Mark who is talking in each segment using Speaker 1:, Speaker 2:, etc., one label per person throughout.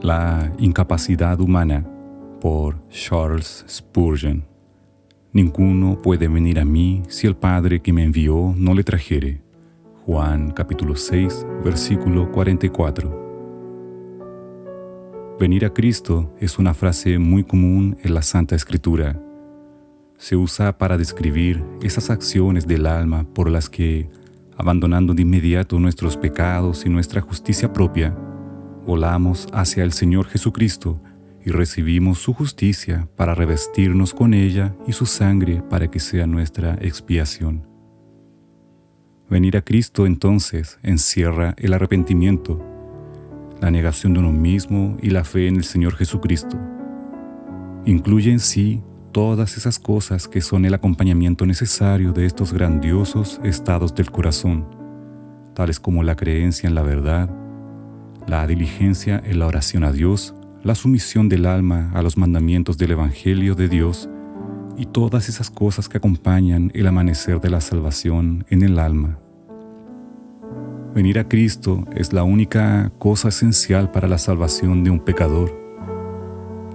Speaker 1: La incapacidad humana, por Charles Spurgeon. Ninguno puede venir a mí si el Padre que me envió no le trajere. Juan capítulo 6, versículo 44. Venir a Cristo es una frase muy común en la Santa Escritura. Se usa para describir esas acciones del alma por las que, abandonando de inmediato nuestros pecados y nuestra justicia propia, volamos hacia el Señor Jesucristo y recibimos su justicia para revestirnos con ella y su sangre para que sea nuestra expiación. Venir a Cristo entonces encierra el arrepentimiento, la negación de uno mismo y la fe en el Señor Jesucristo. Incluye en sí todas esas cosas que son el acompañamiento necesario de estos grandiosos estados del corazón, tales como la creencia en la verdad, la diligencia en la oración a Dios, la sumisión del alma a los mandamientos del Evangelio de Dios y todas esas cosas que acompañan el amanecer de la salvación en el alma. Venir a Cristo es la única cosa esencial para la salvación de un pecador.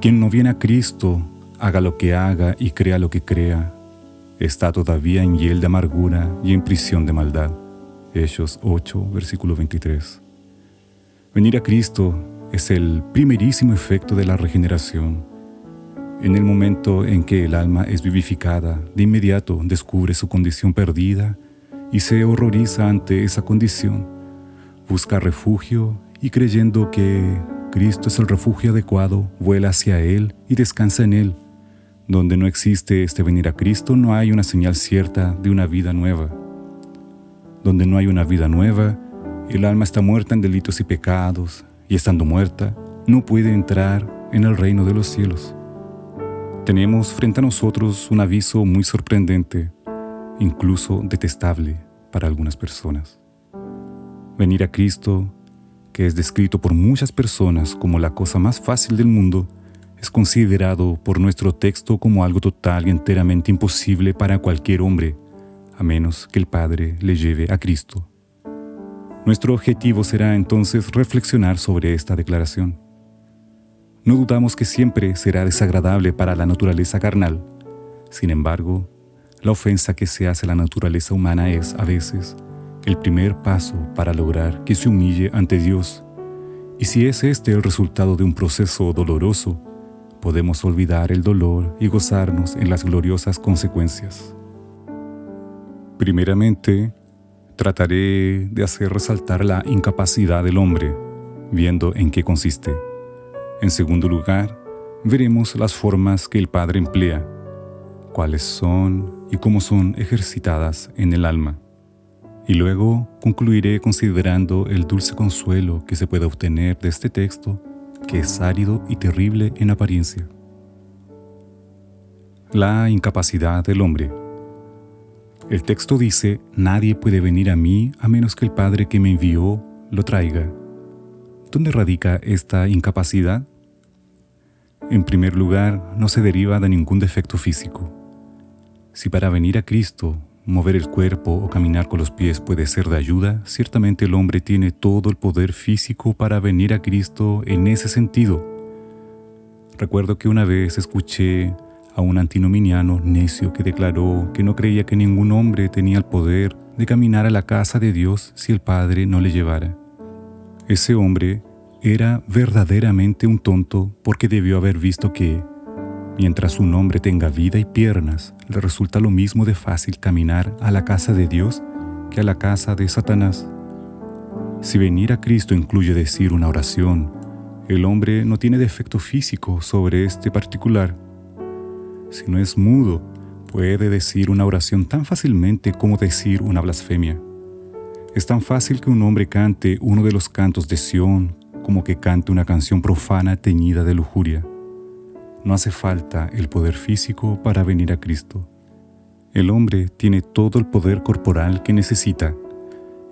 Speaker 1: Quien no viene a Cristo, haga lo que haga y crea lo que crea, está todavía en hiel de amargura y en prisión de maldad. Hechos 8, versículo 23. Venir a Cristo es el primerísimo efecto de la regeneración. En el momento en que el alma es vivificada, de inmediato descubre su condición perdida y se horroriza ante esa condición. Busca refugio y creyendo que Cristo es el refugio adecuado, vuela hacia Él y descansa en Él. Donde no existe este venir a Cristo, no hay una señal cierta de una vida nueva. Donde no hay una vida nueva, el alma está muerta en delitos y pecados, y estando muerta, no puede entrar en el reino de los cielos. Tenemos frente a nosotros un aviso muy sorprendente, incluso detestable para algunas personas. Venir a Cristo, que es descrito por muchas personas como la cosa más fácil del mundo, es considerado por nuestro texto como algo total y enteramente imposible para cualquier hombre, a menos que el Padre le lleve a Cristo. Nuestro objetivo será entonces reflexionar sobre esta declaración. No dudamos que siempre será desagradable para la naturaleza carnal. Sin embargo, la ofensa que se hace a la naturaleza humana es, a veces, el primer paso para lograr que se humille ante Dios. Y si es este el resultado de un proceso doloroso, podemos olvidar el dolor y gozarnos en las gloriosas consecuencias. Primeramente, trataré de hacer resaltar la incapacidad del hombre, viendo en qué consiste. En segundo lugar, veremos las formas que el Padre emplea, cuáles son y cómo son ejercitadas en el alma. Y luego concluiré considerando el dulce consuelo que se puede obtener de este texto, que es árido y terrible en apariencia. La incapacidad del hombre. El texto dice: nadie puede venir a mí a menos que el Padre que me envió lo traiga. ¿Dónde radica esta incapacidad? En primer lugar, no se deriva de ningún defecto físico. Si para venir a Cristo, mover el cuerpo o caminar con los pies puede ser de ayuda, ciertamente el hombre tiene todo el poder físico para venir a Cristo en ese sentido. Recuerdo que una vez escuché a un antinominiano necio que declaró que no creía que ningún hombre tenía el poder de caminar a la casa de Dios si el Padre no le llevara. Ese hombre era verdaderamente un tonto porque debió haber visto que, mientras un hombre tenga vida y piernas, le resulta lo mismo de fácil caminar a la casa de Dios que a la casa de Satanás. Si venir a Cristo incluye decir una oración, el hombre no tiene defecto físico sobre este particular. Si no es mudo, puede decir una oración tan fácilmente como decir una blasfemia. Es tan fácil que un hombre cante uno de los cantos de Sión como que cante una canción profana teñida de lujuria. No hace falta el poder físico para venir a Cristo. El hombre tiene todo el poder corporal que necesita,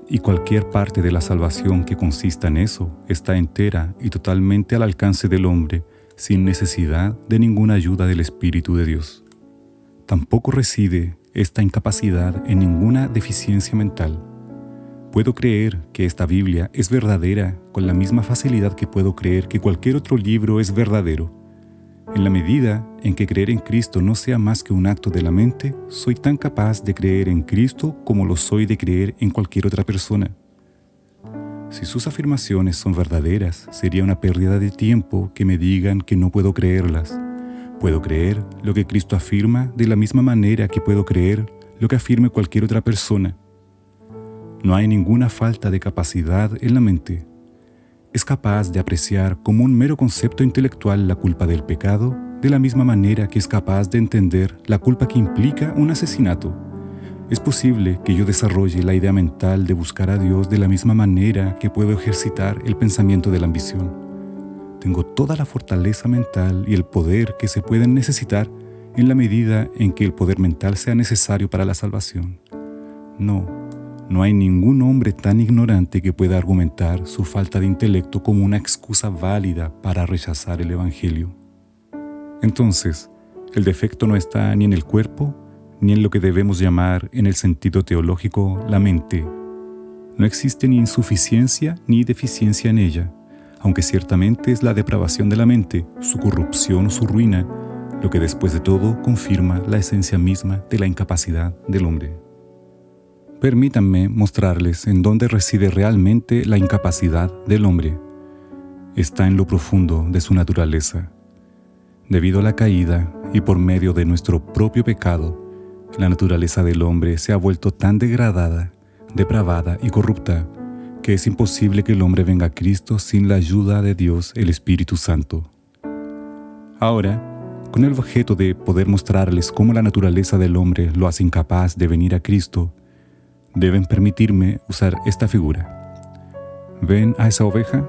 Speaker 1: y cualquier parte de la salvación que consista en eso está entera y totalmente al alcance del hombre, sin necesidad de ninguna ayuda del Espíritu de Dios. Tampoco reside esta incapacidad en ninguna deficiencia mental. Puedo creer que esta Biblia es verdadera con la misma facilidad que puedo creer que cualquier otro libro es verdadero. En la medida en que creer en Cristo no sea más que un acto de la mente, soy tan capaz de creer en Cristo como lo soy de creer en cualquier otra persona. Si sus afirmaciones son verdaderas, sería una pérdida de tiempo que me digan que no puedo creerlas. Puedo creer lo que Cristo afirma de la misma manera que puedo creer lo que afirme cualquier otra persona. No hay ninguna falta de capacidad en la mente. Es capaz de apreciar como un mero concepto intelectual la culpa del pecado, de la misma manera que es capaz de entender la culpa que implica un asesinato. Es posible que yo desarrolle la idea mental de buscar a Dios de la misma manera que puedo ejercitar el pensamiento de la ambición. Tengo toda la fortaleza mental y el poder que se pueden necesitar en la medida en que el poder mental sea necesario para la salvación. No hay ningún hombre tan ignorante que pueda argumentar su falta de intelecto como una excusa válida para rechazar el Evangelio. Entonces, el defecto no está ni en el cuerpo, ni en lo que debemos llamar en el sentido teológico la mente. No existe ni insuficiencia ni deficiencia en ella, aunque ciertamente es la depravación de la mente, su corrupción o su ruina, lo que después de todo confirma la esencia misma de la incapacidad del hombre. Permítanme mostrarles en dónde reside realmente la incapacidad del hombre. Está en lo profundo de su naturaleza. Debido a la caída y por medio de nuestro propio pecado, la naturaleza del hombre se ha vuelto tan degradada, depravada y corrupta que es imposible que el hombre venga a Cristo sin la ayuda de Dios, el Espíritu Santo. Ahora, con el objeto de poder mostrarles cómo la naturaleza del hombre lo hace incapaz de venir a Cristo, deben permitirme usar esta figura. ¿Ven a esa oveja?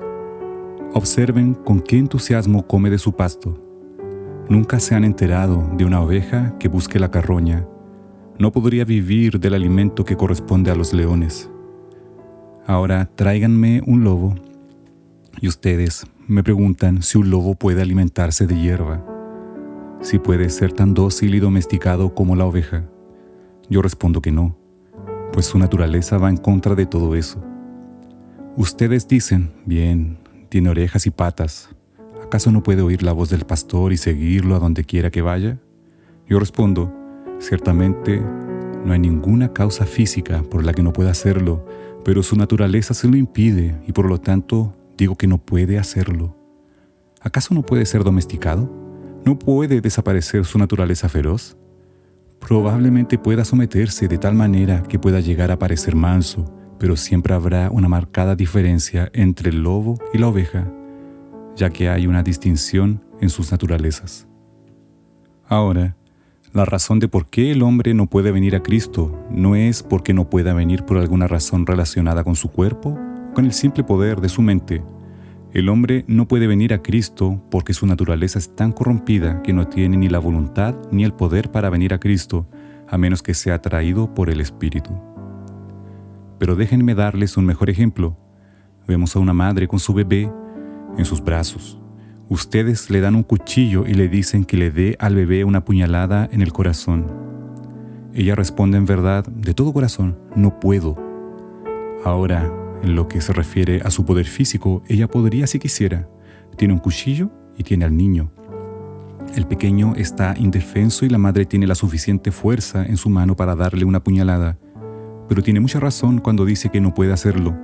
Speaker 1: Observen con qué entusiasmo come de su pasto. Nunca se han enterado de una oveja que busque la carroña. No podría vivir del alimento que corresponde a los leones. Ahora tráiganme un lobo y ustedes me preguntan si un lobo puede alimentarse de hierba, si puede ser tan dócil y domesticado como la oveja. Yo respondo que no, pues su naturaleza va en contra de todo eso. Ustedes dicen, bien, tiene orejas y patas. ¿Acaso no puede oír la voz del pastor y seguirlo a donde quiera que vaya? Yo respondo, ciertamente no hay ninguna causa física por la que no pueda hacerlo, pero su naturaleza se lo impide y por lo tanto digo que no puede hacerlo. ¿Acaso no puede ser domesticado? ¿No puede desaparecer su naturaleza feroz? Probablemente pueda someterse de tal manera que pueda llegar a parecer manso, pero siempre habrá una marcada diferencia entre el lobo y la oveja, ya que hay una distinción en sus naturalezas. Ahora, la razón de por qué el hombre no puede venir a Cristo no es porque no pueda venir por alguna razón relacionada con su cuerpo o con el simple poder de su mente. El hombre no puede venir a Cristo porque su naturaleza es tan corrompida que no tiene ni la voluntad ni el poder para venir a Cristo, a menos que sea atraído por el Espíritu. Pero déjenme darles un mejor ejemplo. Vemos a una madre con su bebé en sus brazos. Ustedes le dan un cuchillo y le dicen que le dé al bebé una puñalada en el corazón. Ella responde en verdad, de todo corazón, no puedo. Ahora, en lo que se refiere a su poder físico, ella podría si quisiera. Tiene un cuchillo y tiene al niño. El pequeño está indefenso y la madre tiene la suficiente fuerza en su mano para darle una puñalada. Pero tiene mucha razón cuando dice que no puede hacerlo.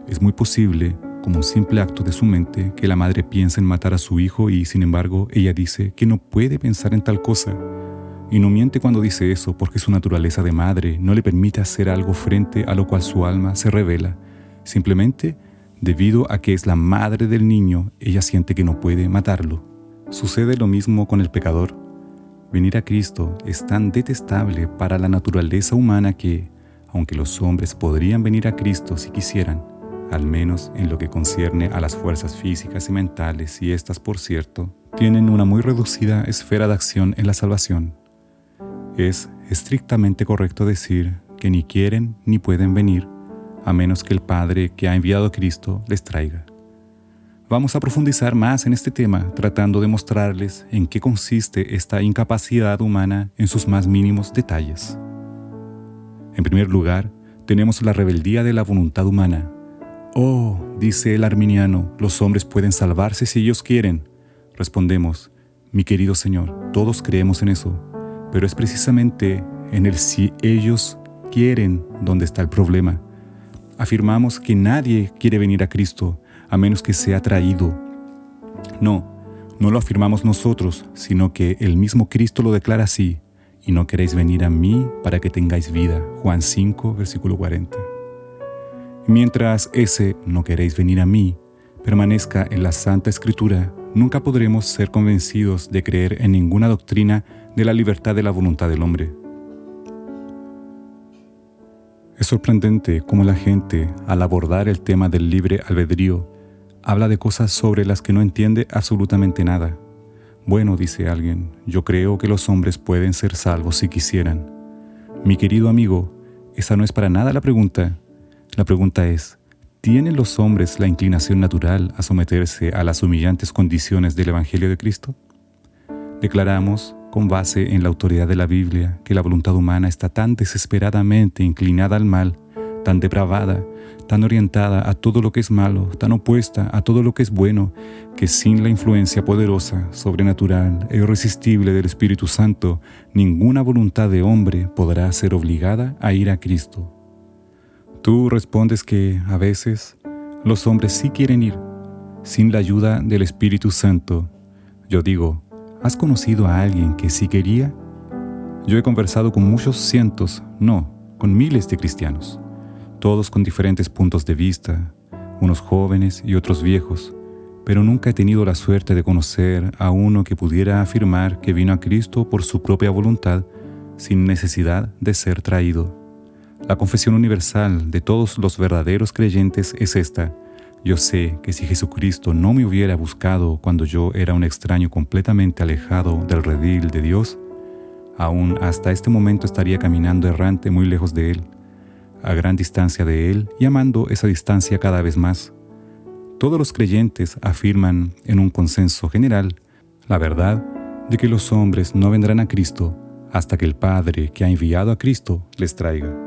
Speaker 1: Es muy posible, como un simple acto de su mente, que la madre piense en matar a su hijo y, sin embargo, ella dice que no puede pensar en tal cosa. Y no miente cuando dice eso porque su naturaleza de madre no le permite hacer algo frente a lo cual su alma se revela. Simplemente, debido a que es la madre del niño, ella siente que no puede matarlo. Sucede lo mismo con el pecador. Venir a Cristo es tan detestable para la naturaleza humana que, aunque los hombres podrían venir a Cristo si quisieran, al menos en lo que concierne a las fuerzas físicas y mentales, y estas, por cierto, tienen una muy reducida esfera de acción en la salvación. Es estrictamente correcto decir que ni quieren ni pueden venir, a menos que el Padre que ha enviado a Cristo les traiga. Vamos a profundizar más en este tema, tratando de mostrarles en qué consiste esta incapacidad humana en sus más mínimos detalles. En primer lugar, tenemos la rebeldía de la voluntad humana. Oh, dice el arminiano, los hombres pueden salvarse si ellos quieren. Respondemos, mi querido Señor, todos creemos en eso, pero es precisamente en el si ellos quieren donde está el problema. Afirmamos que nadie quiere venir a Cristo a menos que sea atraído. No lo afirmamos nosotros, sino que el mismo Cristo lo declara así. Y no queréis venir a mí para que tengáis vida. Juan 5, versículo 40. Mientras ese no queréis venir a mí permanezca en la Santa Escritura, nunca podremos ser convencidos de creer en ninguna doctrina de la libertad de la voluntad del hombre. Es sorprendente cómo la gente, al abordar el tema del libre albedrío, habla de cosas sobre las que no entiende absolutamente nada. Bueno, dice alguien, yo creo que los hombres pueden ser salvos si quisieran. Mi querido amigo, esa no es para nada la pregunta. La pregunta es, ¿tienen los hombres la inclinación natural a someterse a las humillantes condiciones del Evangelio de Cristo? Declaramos, con base en la autoridad de la Biblia, que la voluntad humana está tan desesperadamente inclinada al mal, tan depravada, tan orientada a todo lo que es malo, tan opuesta a todo lo que es bueno, que sin la influencia poderosa, sobrenatural e irresistible del Espíritu Santo, ninguna voluntad de hombre podrá ser obligada a ir a Cristo. Tú respondes que, a veces, los hombres sí quieren ir, sin la ayuda del Espíritu Santo. Yo digo, ¿has conocido a alguien que sí quería? Yo he conversado con muchos cientos, no, con miles de cristianos, todos con diferentes puntos de vista, unos jóvenes y otros viejos, pero nunca he tenido la suerte de conocer a uno que pudiera afirmar que vino a Cristo por su propia voluntad, sin necesidad de ser traído. La confesión universal de todos los verdaderos creyentes es esta: yo sé que si Jesucristo no me hubiera buscado cuando yo era un extraño completamente alejado del redil de Dios, aún hasta este momento estaría caminando errante muy lejos de Él, a gran distancia de Él y amando esa distancia cada vez más. Todos los creyentes afirman en un consenso general la verdad de que los hombres no vendrán a Cristo hasta que el Padre que ha enviado a Cristo les traiga.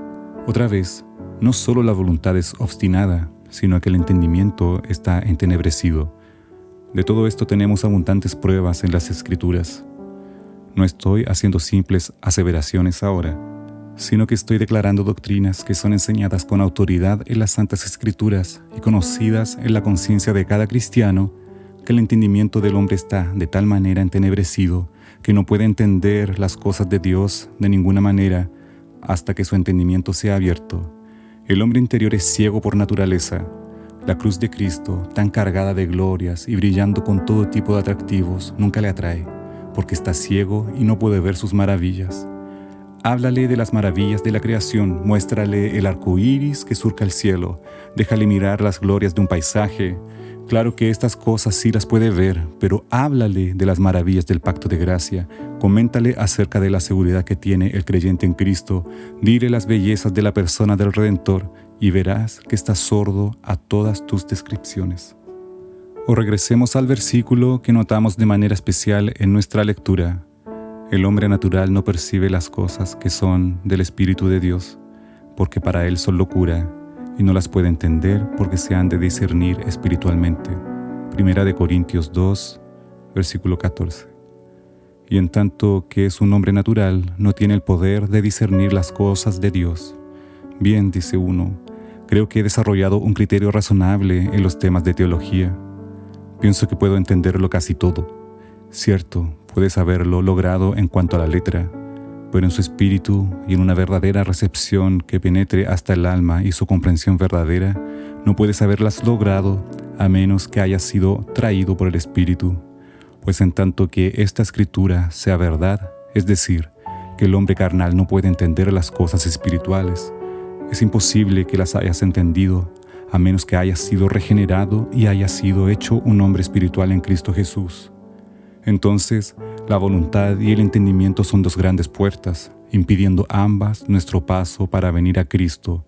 Speaker 1: Otra vez, no solo la voluntad es obstinada, sino que el entendimiento está entenebrecido. De todo esto tenemos abundantes pruebas en las Escrituras. No estoy haciendo simples aseveraciones ahora, sino que estoy declarando doctrinas que son enseñadas con autoridad en las Santas Escrituras y conocidas en la conciencia de cada cristiano, que el entendimiento del hombre está de tal manera entenebrecido que no puede entender las cosas de Dios de ninguna manera hasta que su entendimiento sea abierto. El hombre interior es ciego por naturaleza. La cruz de Cristo, tan cargada de glorias y brillando con todo tipo de atractivos, nunca le atrae, porque está ciego y no puede ver sus maravillas. Háblale de las maravillas de la creación, muéstrale el arco iris que surca el cielo, déjale mirar las glorias de un paisaje. Claro que estas cosas sí las puede ver, pero háblale de las maravillas del pacto de gracia, coméntale acerca de la seguridad que tiene el creyente en Cristo, dile las bellezas de la persona del Redentor y verás que estás sordo a todas tus descripciones. O regresemos al versículo que notamos de manera especial en nuestra lectura. El hombre natural no percibe las cosas que son del Espíritu de Dios, porque para él son locura, y no las puede entender porque se han de discernir espiritualmente. Primera de Corintios 2, versículo 14. Y en tanto que es un hombre natural, no tiene el poder de discernir las cosas de Dios. Bien, dice uno, creo que he desarrollado un criterio razonable en los temas de teología. Pienso que puedo entenderlo casi todo. Cierto, puedes haberlo logrado en cuanto a la letra, pero en su espíritu y en una verdadera recepción que penetre hasta el alma y su comprensión verdadera, no puedes haberlas logrado a menos que hayas sido traído por el Espíritu. Pues en tanto que esta escritura sea verdad, es decir, que el hombre carnal no puede entender las cosas espirituales, es imposible que las hayas entendido a menos que hayas sido regenerado y hayas sido hecho un hombre espiritual en Cristo Jesús. Entonces, la voluntad y el entendimiento son dos grandes puertas, impidiendo ambas nuestro paso para venir a Cristo,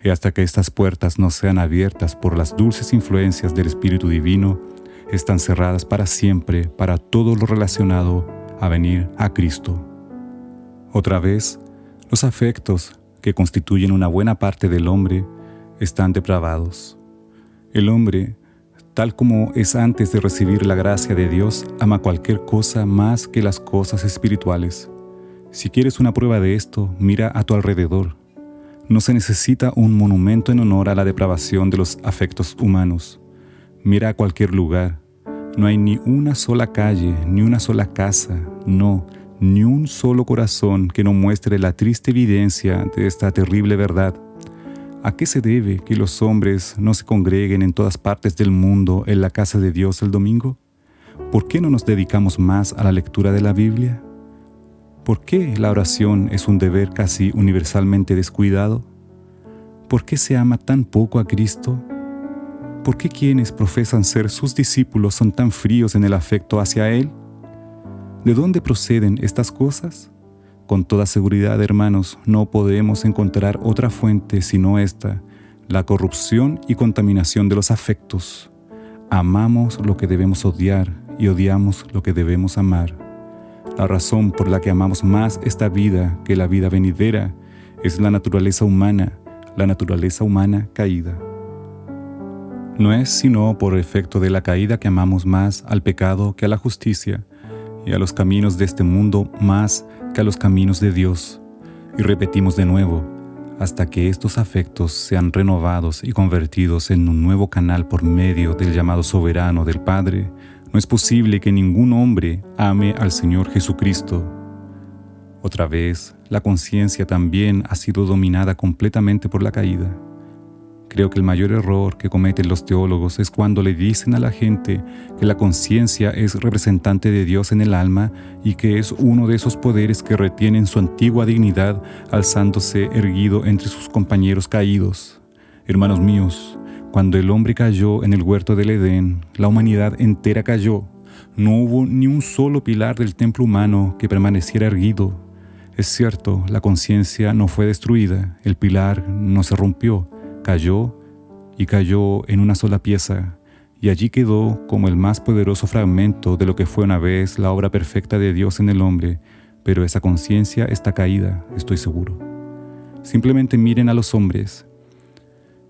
Speaker 1: y hasta que estas puertas no sean abiertas por las dulces influencias del Espíritu Divino, están cerradas para siempre para todo lo relacionado a venir a Cristo. Otra vez, los afectos, que constituyen una buena parte del hombre, están depravados. El hombre, tal como es antes de recibir la gracia de Dios, ama cualquier cosa más que las cosas espirituales. Si quieres una prueba de esto, mira a tu alrededor. No se necesita un monumento en honor a la depravación de los afectos humanos. Mira a cualquier lugar. No hay ni una sola calle, ni una sola casa, no, ni un solo corazón que no muestre la triste evidencia de esta terrible verdad. ¿A qué se debe que los hombres no se congreguen en todas partes del mundo en la casa de Dios el domingo? ¿Por qué no nos dedicamos más a la lectura de la Biblia? ¿Por qué la oración es un deber casi universalmente descuidado? ¿Por qué se ama tan poco a Cristo? ¿Por qué quienes profesan ser sus discípulos son tan fríos en el afecto hacia Él? ¿De dónde proceden estas cosas? Con toda seguridad, hermanos, no podemos encontrar otra fuente sino esta, la corrupción y contaminación de los afectos. Amamos lo que debemos odiar y odiamos lo que debemos amar. La razón por la que amamos más esta vida que la vida venidera es la naturaleza humana caída. No es sino por efecto de la caída que amamos más al pecado que a la justicia, y a los caminos de este mundo más que a los caminos de Dios. Y repetimos de nuevo, hasta que estos afectos sean renovados y convertidos en un nuevo canal por medio del llamado soberano del Padre, no es posible que ningún hombre ame al Señor Jesucristo. Otra vez, la conciencia también ha sido dominada completamente por la caída. Creo que el mayor error que cometen los teólogos es cuando le dicen a la gente que la conciencia es representante de Dios en el alma y que es uno de esos poderes que retienen su antigua dignidad alzándose erguido entre sus compañeros caídos. Hermanos míos, cuando el hombre cayó en el huerto del Edén, la humanidad entera cayó. No hubo ni un solo pilar del templo humano que permaneciera erguido. Es cierto, la conciencia no fue destruida, el pilar no se rompió, cayó en una sola pieza, y allí quedó como el más poderoso fragmento de lo que fue una vez la obra perfecta de Dios en el hombre, pero esa conciencia está caída, estoy seguro. Simplemente miren a los hombres.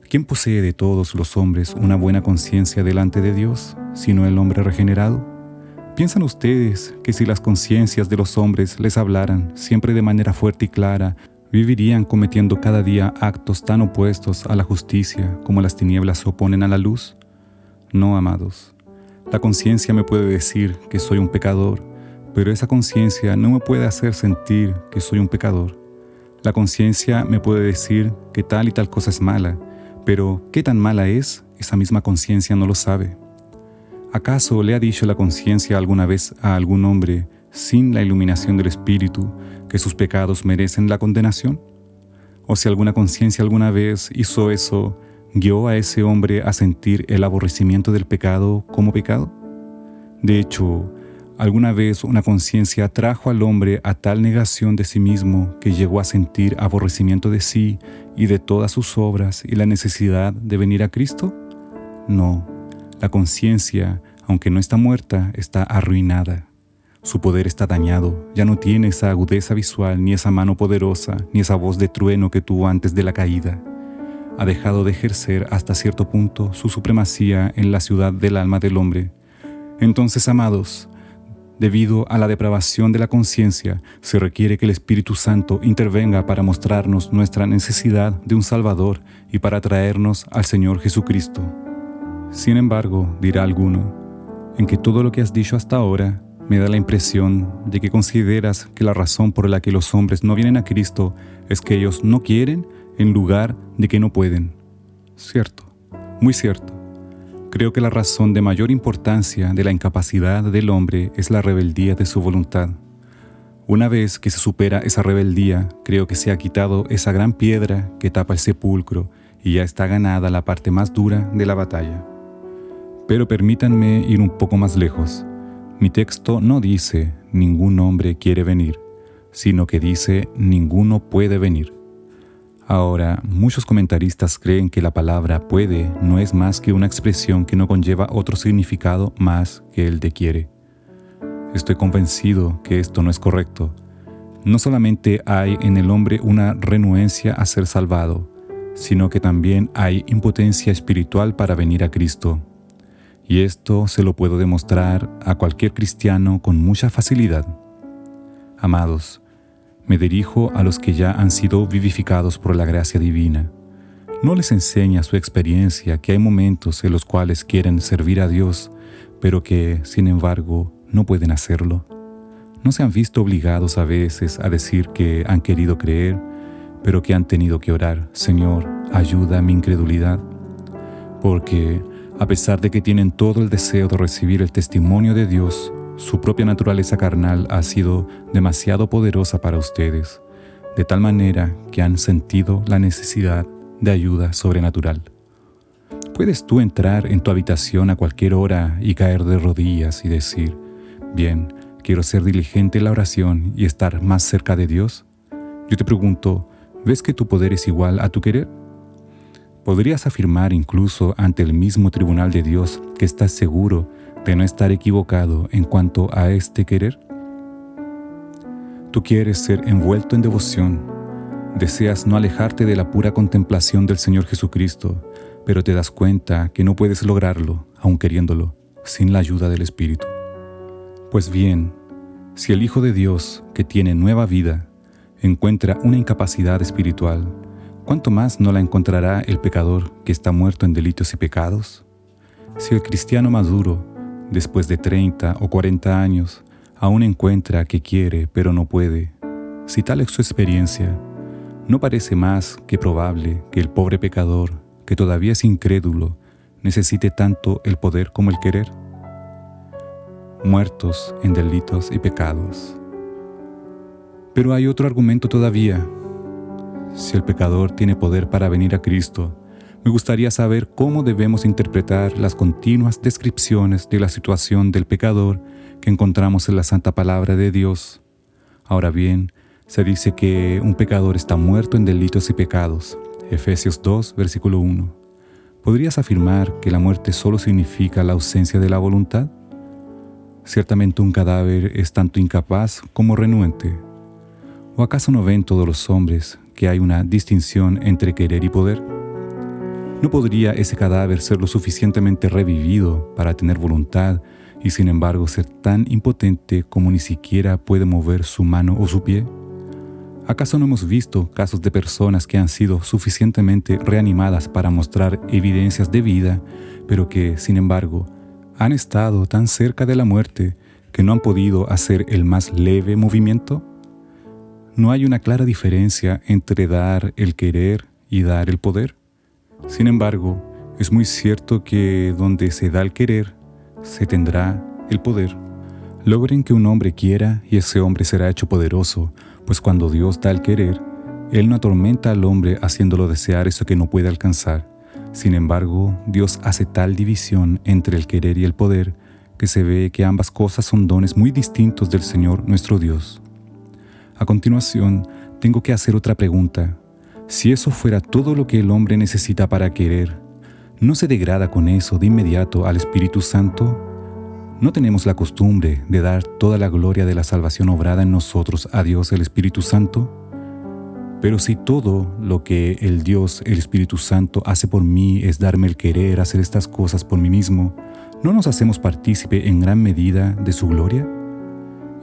Speaker 1: ¿Quién posee de todos los hombres una buena conciencia delante de Dios, sino el hombre regenerado? ¿Piensan ustedes que si las conciencias de los hombres les hablaran siempre de manera fuerte y clara, vivirían cometiendo cada día actos tan opuestos a la justicia como las tinieblas se oponen a la luz? No, amados. La conciencia me puede decir que soy un pecador, pero esa conciencia no me puede hacer sentir que soy un pecador. La conciencia me puede decir que tal y tal cosa es mala, pero ¿qué tan mala es? Esa misma conciencia no lo sabe. ¿Acaso le ha dicho la conciencia alguna vez a algún hombre, sin la iluminación del Espíritu, que sus pecados merecen la condenación? ¿O si alguna conciencia alguna vez hizo eso, guió a ese hombre a sentir el aborrecimiento del pecado como pecado? De hecho, alguna vez una conciencia trajo al hombre a tal negación de sí mismo que llegó a sentir aborrecimiento de sí y de todas sus obras y la necesidad de venir a Cristo? No, la conciencia, aunque no está muerta, está arruinada. Su poder está dañado, ya no tiene esa agudeza visual, ni esa mano poderosa, ni esa voz de trueno que tuvo antes de la caída. Ha dejado de ejercer hasta cierto punto su supremacía en la ciudad del alma del hombre. Entonces, amados, debido a la depravación de la conciencia, se requiere que el Espíritu Santo intervenga para mostrarnos nuestra necesidad de un Salvador y para traernos al Señor Jesucristo. Sin embargo, dirá alguno, en que todo lo que has dicho hasta ahora me da la impresión de que consideras que la razón por la que los hombres no vienen a Cristo es que ellos no quieren en lugar de que no pueden. Cierto, muy cierto. Creo que la razón de mayor importancia de la incapacidad del hombre es la rebeldía de su voluntad. Una vez que se supera esa rebeldía, creo que se ha quitado esa gran piedra que tapa el sepulcro y ya está ganada la parte más dura de la batalla. Pero permítanme ir un poco más lejos. Mi texto no dice ningún hombre quiere venir, sino que dice ninguno puede venir. Ahora, muchos comentaristas creen que la palabra puede no es más que una expresión que no conlleva otro significado más que el de quiere. Estoy convencido que esto no es correcto. No solamente hay en el hombre una renuencia a ser salvado, sino que también hay impotencia espiritual para venir a Cristo. Y esto se lo puedo demostrar a cualquier cristiano con mucha facilidad. Amados, me dirijo a los que ya han sido vivificados por la gracia divina. No les enseña su experiencia que hay momentos en los cuales quieren servir a Dios, pero que, sin embargo, no pueden hacerlo. ¿No se han visto obligados a veces a decir que han querido creer, pero que han tenido que orar: Señor, ayuda a mi incredulidad? Porque, a pesar de que tienen todo el deseo de recibir el testimonio de Dios, su propia naturaleza carnal ha sido demasiado poderosa para ustedes, de tal manera que han sentido la necesidad de ayuda sobrenatural. ¿Puedes tú entrar en tu habitación a cualquier hora y caer de rodillas y decir: bien, quiero ser diligente en la oración y estar más cerca de Dios? Yo te pregunto, ¿ves que tu poder es igual a tu querer? ¿Podrías afirmar incluso ante el mismo tribunal de Dios que estás seguro de no estar equivocado en cuanto a este querer? Tú quieres ser envuelto en devoción, deseas no alejarte de la pura contemplación del Señor Jesucristo, pero te das cuenta que no puedes lograrlo, aun queriéndolo, sin la ayuda del Espíritu. Pues bien, si el Hijo de Dios, que tiene nueva vida, encuentra una incapacidad espiritual, ¿cuánto más no la encontrará el pecador que está muerto en delitos y pecados? Si el cristiano maduro, después de 30 o 40 años, aún encuentra que quiere pero no puede, si tal es su experiencia, ¿no parece más que probable que el pobre pecador, que todavía es incrédulo, necesite tanto el poder como el querer? Muertos en delitos y pecados. Pero hay otro argumento todavía. Si el pecador tiene poder para venir a Cristo, me gustaría saber cómo debemos interpretar las continuas descripciones de la situación del pecador que encontramos en la Santa Palabra de Dios. Ahora bien, se dice que un pecador está muerto en delitos y pecados. Efesios 2, versículo 1. ¿Podrías afirmar que la muerte solo significa la ausencia de la voluntad? Ciertamente un cadáver es tanto incapaz como renuente. ¿O acaso no ven todos los hombres que hay una distinción entre querer y poder? ¿No podría ese cadáver ser lo suficientemente revivido para tener voluntad y sin embargo ser tan impotente como ni siquiera puede mover su mano o su pie? ¿Acaso no hemos visto casos de personas que han sido suficientemente reanimadas para mostrar evidencias de vida, pero que, sin embargo, han estado tan cerca de la muerte que no han podido hacer el más leve movimiento? ¿No hay una clara diferencia entre dar el querer y dar el poder? Sin embargo, es muy cierto que donde se da el querer, se tendrá el poder. Logren que un hombre quiera y ese hombre será hecho poderoso, pues cuando Dios da el querer, Él no atormenta al hombre haciéndolo desear eso que no puede alcanzar. Sin embargo, Dios hace tal división entre el querer y el poder que se ve que ambas cosas son dones muy distintos del Señor nuestro Dios. A continuación, tengo que hacer otra pregunta. Si eso fuera todo lo que el hombre necesita para querer, ¿no se degrada con eso de inmediato al Espíritu Santo? ¿No tenemos la costumbre de dar toda la gloria de la salvación obrada en nosotros a Dios el Espíritu Santo? Pero si todo lo que el Dios, el Espíritu Santo, hace por mí es darme el querer hacer estas cosas por mí mismo, ¿no nos hacemos partícipe en gran medida de su gloria?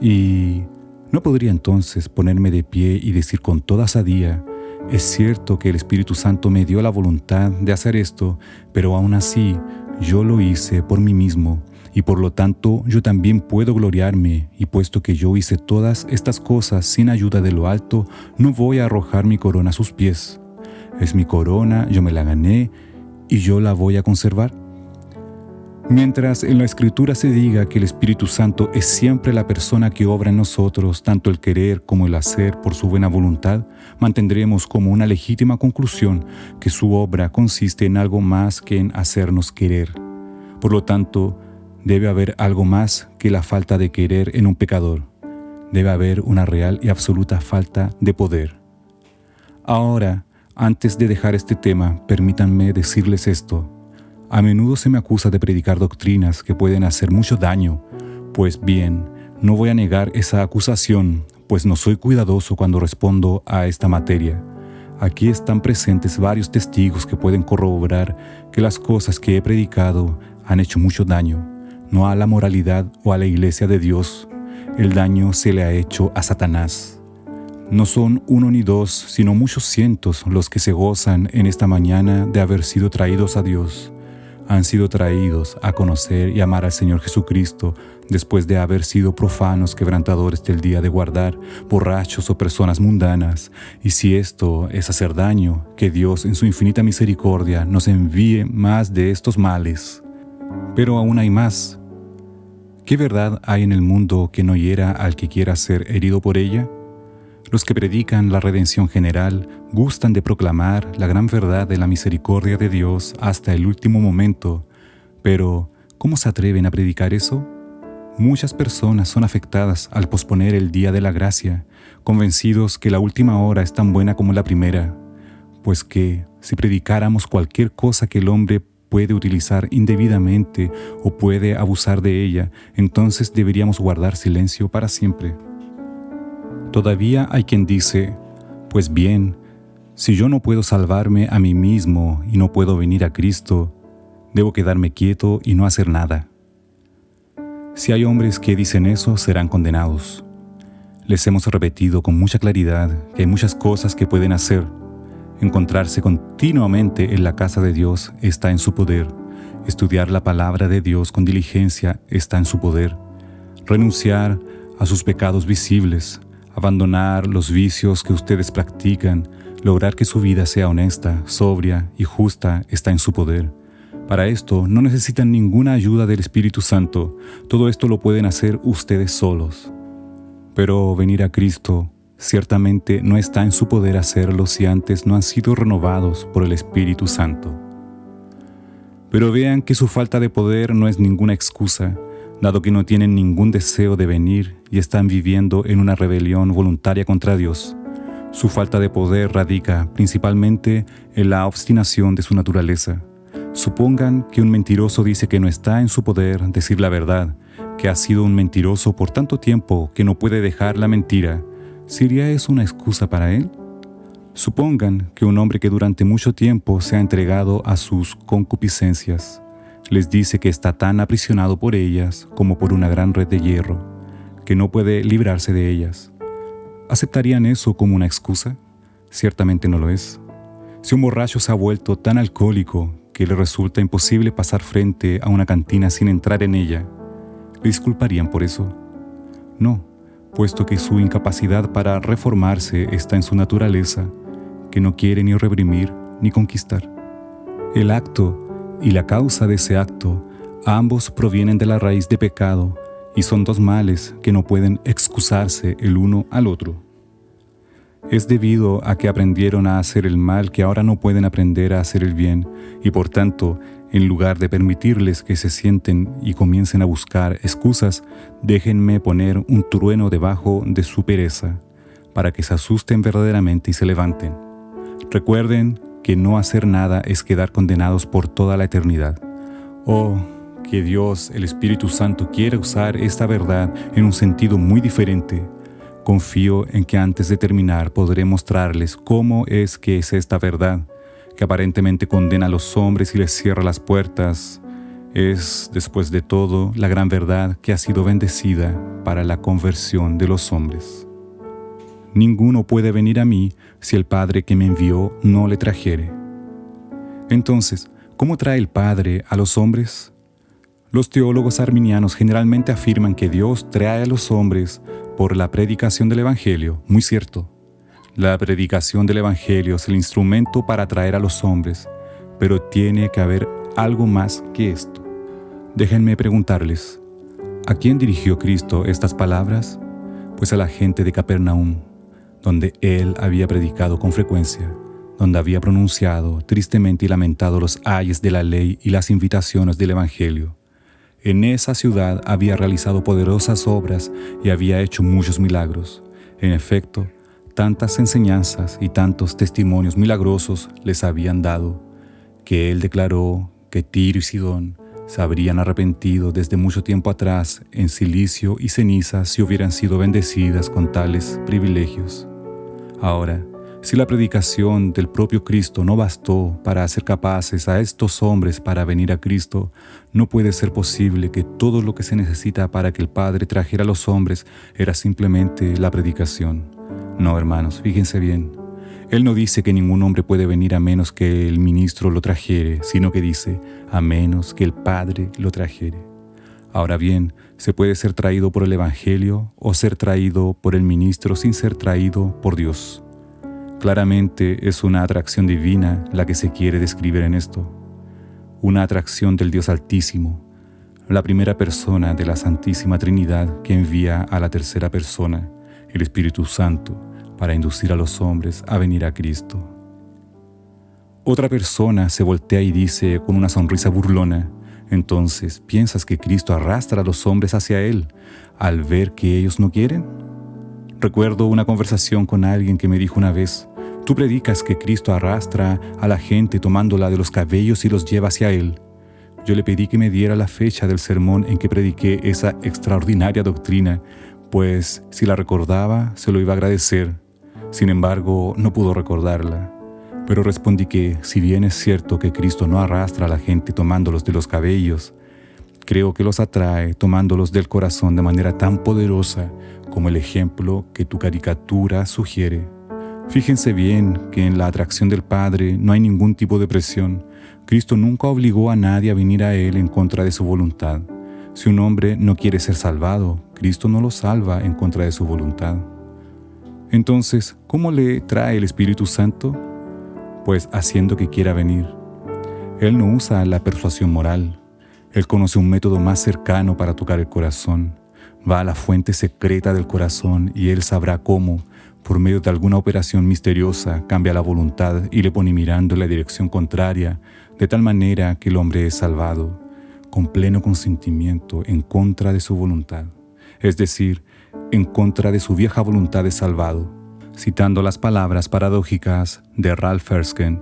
Speaker 1: ¿Y no podría entonces ponerme de pie y decir con toda osadía: es cierto que el Espíritu Santo me dio la voluntad de hacer esto, pero aún así yo lo hice por mí mismo, y por lo tanto yo también puedo gloriarme, y puesto que yo hice todas estas cosas sin ayuda de lo alto, no voy a arrojar mi corona a sus pies. Es mi corona, yo me la gané, y yo la voy a conservar. Mientras en la Escritura se diga que el Espíritu Santo es siempre la persona que obra en nosotros, tanto el querer como el hacer por su buena voluntad, mantendremos como una legítima conclusión que su obra consiste en algo más que en hacernos querer. Por lo tanto, debe haber algo más que la falta de querer en un pecador. Debe haber una real y absoluta falta de poder. Ahora, antes de dejar este tema, permítanme decirles esto. A menudo se me acusa de predicar doctrinas que pueden hacer mucho daño. Pues bien, no voy a negar esa acusación, pues no soy cuidadoso cuando respondo a esta materia. Aquí están presentes varios testigos que pueden corroborar que las cosas que he predicado han hecho mucho daño, no a la moralidad o a la iglesia de Dios. El daño se le ha hecho a Satanás. No son uno ni dos, sino muchos cientos los que se gozan en esta mañana de haber sido traídos a Dios. Han sido traídos a conocer y amar al Señor Jesucristo después de haber sido profanos, quebrantadores del día de guardar, borrachos o personas mundanas. Y si esto es hacer daño, que Dios en su infinita misericordia nos envíe más de estos males. Pero aún hay más. ¿Qué verdad hay en el mundo que no hiera al que quiera ser herido por ella? Los que predican la redención general gustan de proclamar la gran verdad de la misericordia de Dios hasta el último momento, pero ¿cómo se atreven a predicar eso? Muchas personas son afectadas al posponer el día de la gracia, convencidos que la última hora es tan buena como la primera, pues que si predicáramos cualquier cosa que el hombre puede utilizar indebidamente o puede abusar de ella, entonces deberíamos guardar silencio para siempre. Todavía hay quien dice, pues bien, si yo no puedo salvarme a mí mismo y no puedo venir a Cristo, debo quedarme quieto y no hacer nada. Si hay hombres que dicen eso, serán condenados. Les hemos repetido con mucha claridad que hay muchas cosas que pueden hacer. Encontrarse continuamente en la casa de Dios está en su poder. Estudiar la palabra de Dios con diligencia está en su poder. Renunciar a sus pecados visibles, abandonar los vicios que ustedes practican, lograr que su vida sea honesta, sobria y justa está en su poder. Para esto no necesitan ninguna ayuda del Espíritu Santo. Todo esto lo pueden hacer ustedes solos. Pero venir a Cristo ciertamente no está en su poder hacerlo si antes no han sido renovados por el Espíritu Santo. Pero vean que su falta de poder no es ninguna excusa, dado que no tienen ningún deseo de venir y están viviendo en una rebelión voluntaria contra Dios. Su falta de poder radica principalmente en la obstinación de su naturaleza. Supongan que un mentiroso dice que no está en su poder decir la verdad, que ha sido un mentiroso por tanto tiempo que no puede dejar la mentira. ¿Sería eso una excusa para él? Supongan que un hombre que durante mucho tiempo se ha entregado a sus concupiscencias les dice que está tan aprisionado por ellas como por una gran red de hierro, que no puede librarse de ellas. ¿Aceptarían eso como una excusa? Ciertamente no lo es. Si un borracho se ha vuelto tan alcohólico que le resulta imposible pasar frente a una cantina sin entrar en ella, ¿le disculparían por eso? No, puesto que su incapacidad para reformarse está en su naturaleza, que no quiere ni reprimir ni conquistar. El acto y la causa de ese acto, ambos provienen de la raíz de pecado y son dos males que no pueden excusarse el uno al otro. Es debido a que aprendieron a hacer el mal que ahora no pueden aprender a hacer el bien y por tanto, en lugar de permitirles que se sienten y comiencen a buscar excusas, déjenme poner un trueno debajo de su pereza para que se asusten verdaderamente y se levanten. Recuerden que no hacer nada es quedar condenados por toda la eternidad. Oh, que Dios, el Espíritu Santo, quiere usar esta verdad en un sentido muy diferente. Confío en que antes de terminar podré mostrarles cómo es que es esta verdad, que aparentemente condena a los hombres y les cierra las puertas. Es, después de todo, la gran verdad que ha sido bendecida para la conversión de los hombres. Ninguno puede venir a mí si el Padre que me envió no le trajere. Entonces, ¿cómo trae el Padre a los hombres? Los teólogos arminianos generalmente afirman que Dios trae a los hombres por la predicación del Evangelio. Muy cierto. La predicación del Evangelio es el instrumento para atraer a los hombres, pero tiene que haber algo más que esto. Déjenme preguntarles, ¿a quién dirigió Cristo estas palabras? Pues a la gente de Capernaum, donde Él había predicado con frecuencia, donde había pronunciado tristemente y lamentado los ayes de la ley y las invitaciones del Evangelio. En esa ciudad había realizado poderosas obras y había hecho muchos milagros. En efecto, tantas enseñanzas y tantos testimonios milagrosos les habían dado, que Él declaró que Tiro y Sidón se habrían arrepentido desde mucho tiempo atrás en silicio y ceniza si hubieran sido bendecidas con tales privilegios. Ahora, si la predicación del propio Cristo no bastó para hacer capaces a estos hombres para venir a Cristo, no puede ser posible que todo lo que se necesita para que el Padre trajera a los hombres era simplemente la predicación. No, hermanos, fíjense bien. Él no dice que ningún hombre puede venir a menos que el ministro lo trajere, sino que dice, a menos que el Padre lo trajere. Ahora bien, se puede ser traído por el Evangelio o ser traído por el ministro sin ser traído por Dios. Claramente es una atracción divina la que se quiere describir en esto. Una atracción del Dios Altísimo, la primera persona de la Santísima Trinidad que envía a la tercera persona, el Espíritu Santo, para inducir a los hombres a venir a Cristo. Otra persona se voltea y dice con una sonrisa burlona, entonces, ¿piensas que Cristo arrastra a los hombres hacia Él al ver que ellos no quieren? Recuerdo una conversación con alguien que me dijo una vez, tú predicas que Cristo arrastra a la gente tomándola de los cabellos y los lleva hacia Él. Yo le pedí que me diera la fecha del sermón en que prediqué esa extraordinaria doctrina, pues si la recordaba, se lo iba a agradecer. Sin embargo, no pudo recordarla. Pero respondí que, si bien es cierto que Cristo no arrastra a la gente tomándolos de los cabellos, creo que los atrae tomándolos del corazón de manera tan poderosa como el ejemplo que tu caricatura sugiere. Fíjense bien que en la atracción del Padre no hay ningún tipo de presión. Cristo nunca obligó a nadie a venir a Él en contra de su voluntad. Si un hombre no quiere ser salvado, Cristo no lo salva en contra de su voluntad. Entonces, ¿cómo le trae el Espíritu Santo? Pues haciendo que quiera venir. Él no usa la persuasión moral. Él conoce un método más cercano para tocar el corazón. Va a la fuente secreta del corazón y Él sabrá cómo, por medio de alguna operación misteriosa, cambia la voluntad y le pone mirando en la dirección contraria, de tal manera que el hombre es salvado, con pleno consentimiento en contra de su voluntad. Es decir, en contra de su vieja voluntad es salvado. Citando las palabras paradójicas de Ralph Erskine,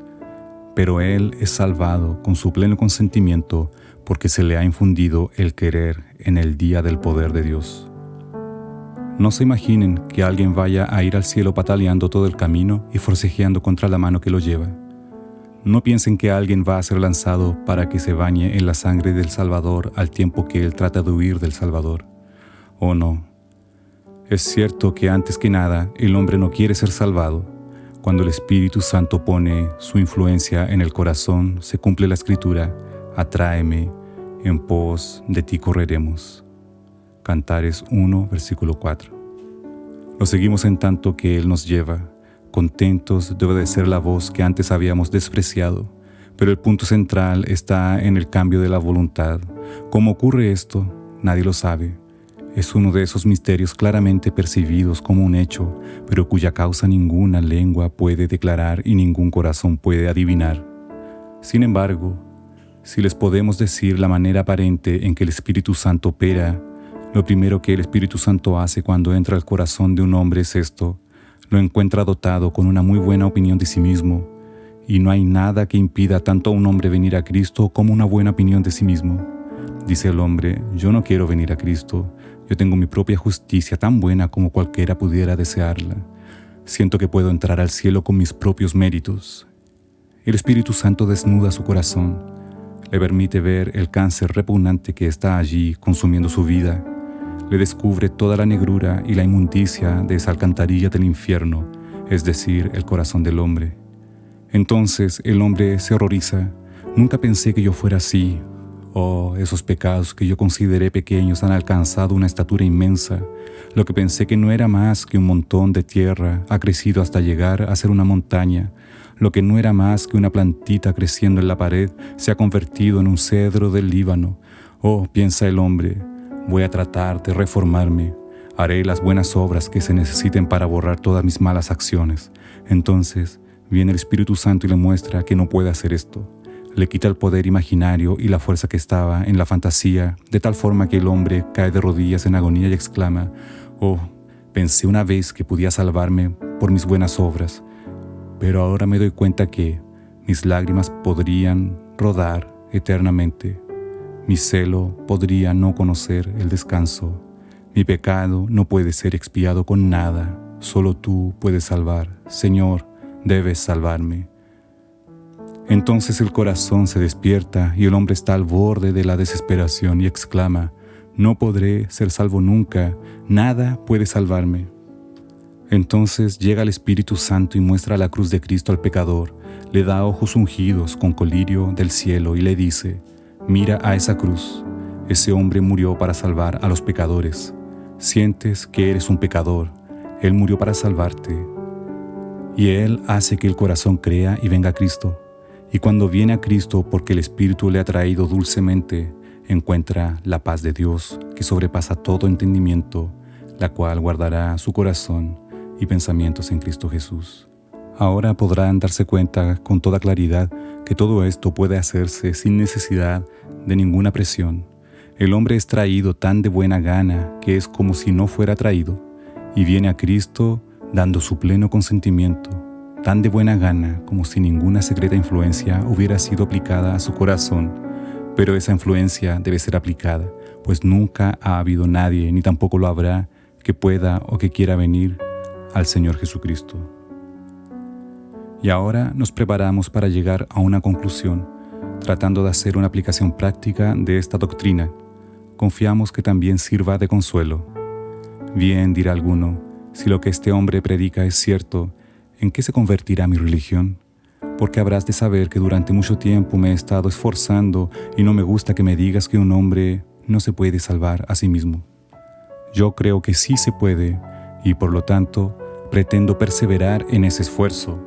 Speaker 1: pero él es salvado con su pleno consentimiento porque se le ha infundido el querer en el día del poder de Dios. No se imaginen que alguien vaya a ir al cielo pataleando todo el camino y forcejeando contra la mano que lo lleva. No piensen que alguien va a ser lanzado para que se bañe en la sangre del Salvador al tiempo que él trata de huir del Salvador. Oh no. Es cierto que antes que nada el hombre no quiere ser salvado. Cuando el Espíritu Santo pone su influencia en el corazón, se cumple la Escritura, atráeme, en pos de ti correremos. Cantares 1, versículo 4. Lo seguimos en tanto que Él nos lleva, contentos de obedecer la voz que antes habíamos despreciado, pero el punto central está en el cambio de la voluntad. ¿Cómo ocurre esto? Nadie lo sabe. Es uno de esos misterios claramente percibidos como un hecho, pero cuya causa ninguna lengua puede declarar y ningún corazón puede adivinar. Sin embargo, si les podemos decir la manera aparente en que el Espíritu Santo opera, lo primero que el Espíritu Santo hace cuando entra al corazón de un hombre es esto: lo encuentra dotado con una muy buena opinión de sí mismo, y no hay nada que impida tanto a un hombre venir a Cristo como una buena opinión de sí mismo. Dice el hombre: yo no quiero venir a Cristo, yo tengo mi propia justicia tan buena como cualquiera pudiera desearla. Siento que puedo entrar al cielo con mis propios méritos. El Espíritu Santo desnuda su corazón, le permite ver el cáncer repugnante que está allí consumiendo su vida, le descubre toda la negrura y la inmundicia de esa alcantarilla del infierno, es decir, el corazón del hombre. Entonces el hombre se horroriza: nunca pensé que yo fuera así. Oh, esos pecados que yo consideré pequeños han alcanzado una estatura inmensa. Lo que pensé que no era más que un montón de tierra ha crecido hasta llegar a ser una montaña. Lo que no era más que una plantita creciendo en la pared se ha convertido en un cedro del Líbano. Oh, piensa el hombre, voy a tratar de reformarme. Haré las buenas obras que se necesiten para borrar todas mis malas acciones. Entonces viene el Espíritu Santo y le muestra que no puede hacer esto. Le quita el poder imaginario y la fuerza que estaba en la fantasía, de tal forma que el hombre cae de rodillas en agonía y exclama: oh, pensé una vez que podía salvarme por mis buenas obras, pero ahora me doy cuenta que mis lágrimas podrían rodar eternamente. Mi celo podría no conocer el descanso. Mi pecado no puede ser expiado con nada. Solo tú puedes salvar. Señor, debes salvarme. Entonces el corazón se despierta y el hombre está al borde de la desesperación y exclama: no podré ser salvo nunca, nada puede salvarme. Entonces llega el Espíritu Santo y muestra la cruz de Cristo al pecador, le da ojos ungidos con colirio del cielo y le dice: mira a esa cruz, ese hombre murió para salvar a los pecadores. Sientes que eres un pecador, Él murió para salvarte. Y Él hace que el corazón crea y venga a Cristo. Y cuando viene a Cristo, porque el Espíritu le ha traído dulcemente, encuentra la paz de Dios que sobrepasa todo entendimiento, la cual guardará su corazón y pensamientos en Cristo Jesús. Ahora podrán darse cuenta con toda claridad que todo esto puede hacerse sin necesidad de ninguna presión. El hombre es traído tan de buena gana que es como si no fuera traído, y viene a Cristo dando su pleno consentimiento, tan de buena gana como si ninguna secreta influencia hubiera sido aplicada a su corazón. Pero esa influencia debe ser aplicada, pues nunca ha habido nadie, ni tampoco lo habrá, que pueda o que quiera venir al Señor Jesucristo. Y ahora nos preparamos para llegar a una conclusión, tratando de hacer una aplicación práctica de esta doctrina. Confiamos que también sirva de consuelo. Bien, dirá alguno, si lo que este hombre predica es cierto, ¿en qué se convertirá mi religión? Porque habrás de saber que durante mucho tiempo me he estado esforzando y no me gusta que me digas que un hombre no se puede salvar a sí mismo. Yo creo que sí se puede y por lo tanto pretendo perseverar en ese esfuerzo.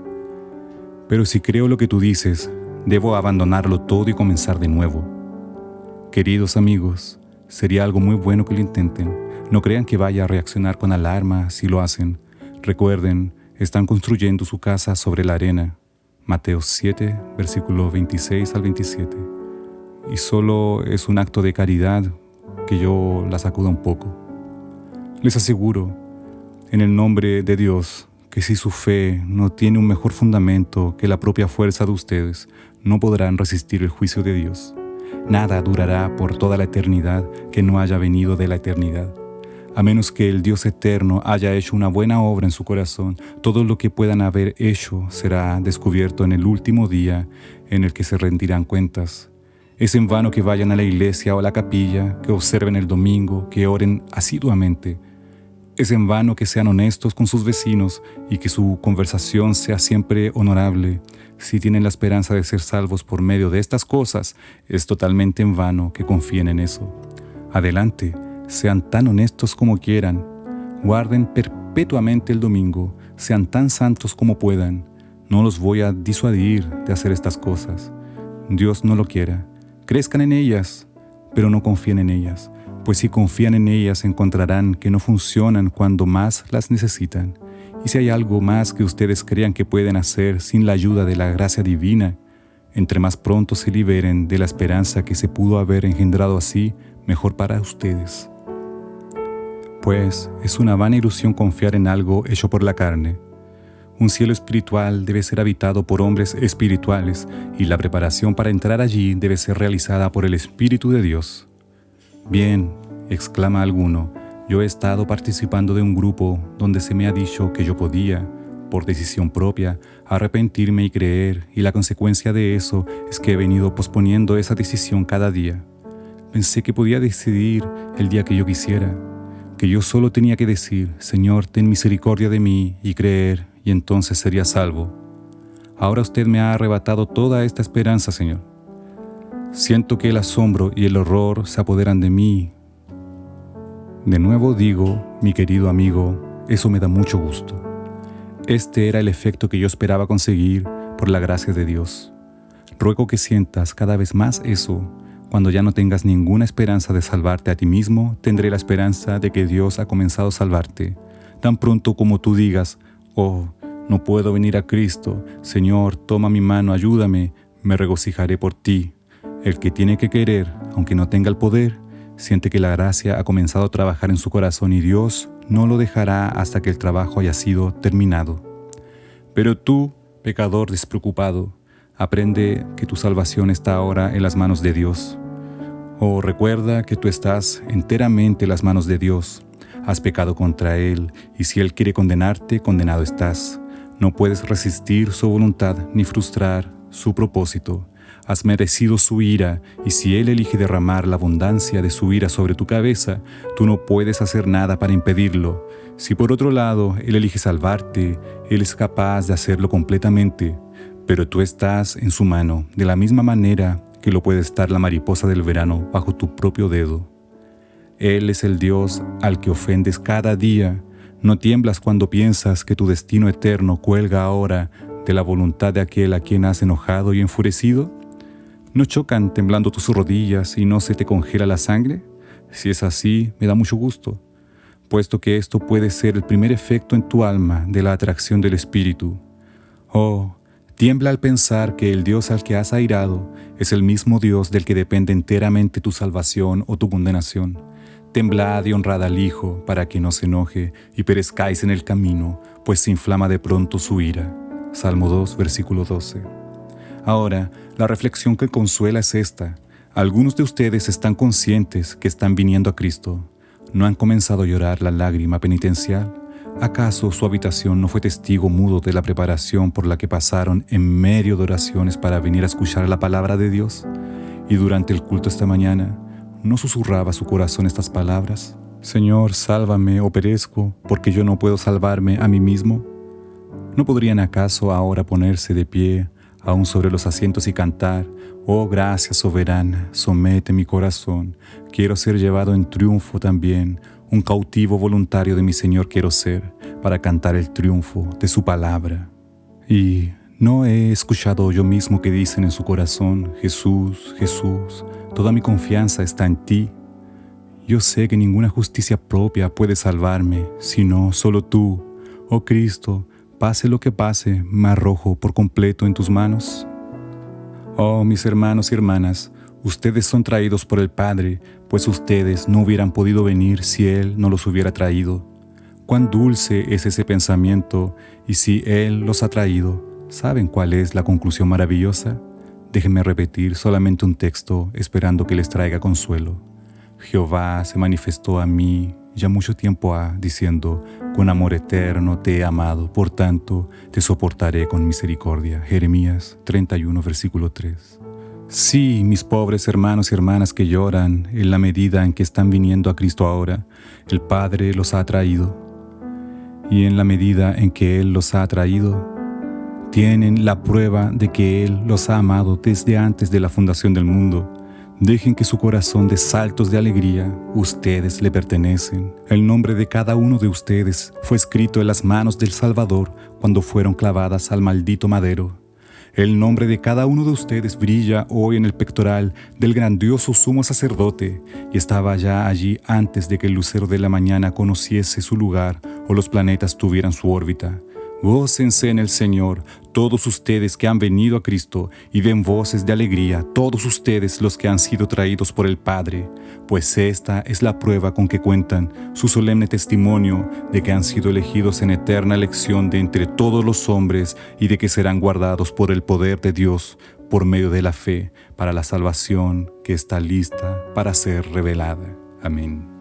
Speaker 1: Pero si creo lo que tú dices, debo abandonarlo todo y comenzar de nuevo. Queridos amigos, sería algo muy bueno que lo intenten. No crean que vaya a reaccionar con alarma si lo hacen. Recuerden, están construyendo su casa sobre la arena. Mateo 7, versículo 26 al 27. Y solo es un acto de caridad que yo la sacuda un poco. Les aseguro, en el nombre de Dios, que si su fe no tiene un mejor fundamento que la propia fuerza de ustedes, no podrán resistir el juicio de Dios. Nada durará por toda la eternidad que no haya venido de la eternidad. A menos que el Dios eterno haya hecho una buena obra en su corazón, todo lo que puedan haber hecho será descubierto en el último día en el que se rendirán cuentas. Es en vano que vayan a la iglesia o a la capilla, que observen el domingo, que oren asiduamente. Es en vano que sean honestos con sus vecinos y que su conversación sea siempre honorable. Si tienen la esperanza de ser salvos por medio de estas cosas, es totalmente en vano que confíen en eso. Adelante, sean tan honestos como quieran. Guarden perpetuamente el domingo, sean tan santos como puedan. No los voy a disuadir de hacer estas cosas. Dios no lo quiera. Crezcan en ellas, pero no confíen en ellas. Pues si confían en ellas encontrarán que no funcionan cuando más las necesitan. Y si hay algo más que ustedes crean que pueden hacer sin la ayuda de la gracia divina, entre más pronto se liberen de la esperanza que se pudo haber engendrado así, mejor para ustedes. Pues es una vana ilusión confiar en algo hecho por la carne. Un cielo espiritual debe ser habitado por hombres espirituales y la preparación para entrar allí debe ser realizada por el Espíritu de Dios. Bien, exclama alguno, yo he estado participando de un grupo donde se me ha dicho que yo podía, por decisión propia, arrepentirme y creer, y la consecuencia de eso es que he venido posponiendo esa decisión cada día. Pensé que podía decidir el día que yo quisiera, que yo solo tenía que decir, Señor, ten misericordia de mí, y creer, y entonces sería salvo. Ahora usted me ha arrebatado toda esta esperanza, Señor. Siento que el asombro y el horror se apoderan de mí. De nuevo digo, mi querido amigo, eso me da mucho gusto. Este era el efecto que yo esperaba conseguir por la gracia de Dios. Ruego que sientas cada vez más eso. Cuando ya no tengas ninguna esperanza de salvarte a ti mismo, tendré la esperanza de que Dios ha comenzado a salvarte. Tan pronto como tú digas, oh, no puedo venir a Cristo, Señor, toma mi mano, ayúdame, me regocijaré por ti. El que tiene que querer, aunque no tenga el poder, siente que la gracia ha comenzado a trabajar en su corazón y Dios no lo dejará hasta que el trabajo haya sido terminado. Pero tú, pecador despreocupado, aprende que tu salvación está ahora en las manos de Dios. Oh, recuerda que tú estás enteramente en las manos de Dios. Has pecado contra Él, y si Él quiere condenarte, condenado estás. No puedes resistir su voluntad ni frustrar su propósito. Has merecido su ira, y si Él elige derramar la abundancia de su ira sobre tu cabeza, tú no puedes hacer nada para impedirlo. Si por otro lado Él elige salvarte, Él es capaz de hacerlo completamente, pero tú estás en su mano, de la misma manera que lo puede estar la mariposa del verano bajo tu propio dedo. Él es el Dios al que ofendes cada día. ¿No tiemblas cuando piensas que tu destino eterno cuelga ahora de la voluntad de aquel a quien has enojado y enfurecido? ¿No chocan temblando tus rodillas y no se te congela la sangre? Si es así, me da mucho gusto, puesto que esto puede ser el primer efecto en tu alma de la atracción del Espíritu. Oh, tiembla al pensar que el Dios al que has airado es el mismo Dios del que depende enteramente tu salvación o tu condenación. Temblad y honrad al Hijo para que no se enoje y perezcáis en el camino, pues se inflama de pronto su ira. Salmo 2, versículo 12. Ahora, la reflexión que consuela es esta. Algunos de ustedes están conscientes que están viniendo a Cristo. ¿No han comenzado a llorar la lágrima penitencial? ¿Acaso su habitación no fue testigo mudo de la preparación por la que pasaron en medio de oraciones para venir a escuchar la palabra de Dios? Y durante el culto esta mañana, ¿no susurraba su corazón estas palabras? Señor, sálvame o perezco, porque yo no puedo salvarme a mí mismo. ¿No podrían acaso ahora ponerse de pie, aún sobre los asientos y cantar: Oh, gracia soberana, somete mi corazón, quiero ser llevado en triunfo también, un cautivo voluntario de mi Señor quiero ser, para cantar el triunfo de su palabra? Y ¿no he escuchado yo mismo que dicen en su corazón: Jesús, Jesús, toda mi confianza está en ti? Yo sé que ninguna justicia propia puede salvarme, sino solo tú, oh Cristo. Pase lo que pase, me arrojo por completo en tus manos. Oh, mis hermanos y hermanas, ustedes son traídos por el Padre, pues ustedes no hubieran podido venir si Él no los hubiera traído. Cuán dulce es ese pensamiento, y si Él los ha traído, ¿saben cuál es la conclusión maravillosa? Déjenme repetir solamente un texto, esperando que les traiga consuelo. Jehová se manifestó a mí ya mucho tiempo ha, diciendo: con amor eterno te he amado, por tanto te soportaré con misericordia. Jeremías 31, versículo 3. Sí, mis pobres hermanos y hermanas que lloran, en la medida en que están viniendo a Cristo ahora, el Padre los ha traído. Y en la medida en que Él los ha traído, tienen la prueba de que Él los ha amado desde antes de la fundación del mundo. Dejen que su corazón dé saltos de alegría. Ustedes le pertenecen. El nombre de cada uno de ustedes fue escrito en las manos del Salvador cuando fueron clavadas al maldito madero. El nombre de cada uno de ustedes brilla hoy en el pectoral del grandioso sumo sacerdote y estaba ya allí antes de que el lucero de la mañana conociese su lugar o los planetas tuvieran su órbita. Gócense en el Señor, todos ustedes que han venido a Cristo, y den voces de alegría, todos ustedes los que han sido traídos por el Padre, pues esta es la prueba con que cuentan, su solemne testimonio de que han sido elegidos en eterna elección de entre todos los hombres y de que serán guardados por el poder de Dios, por medio de la fe, para la salvación que está lista para ser revelada. Amén.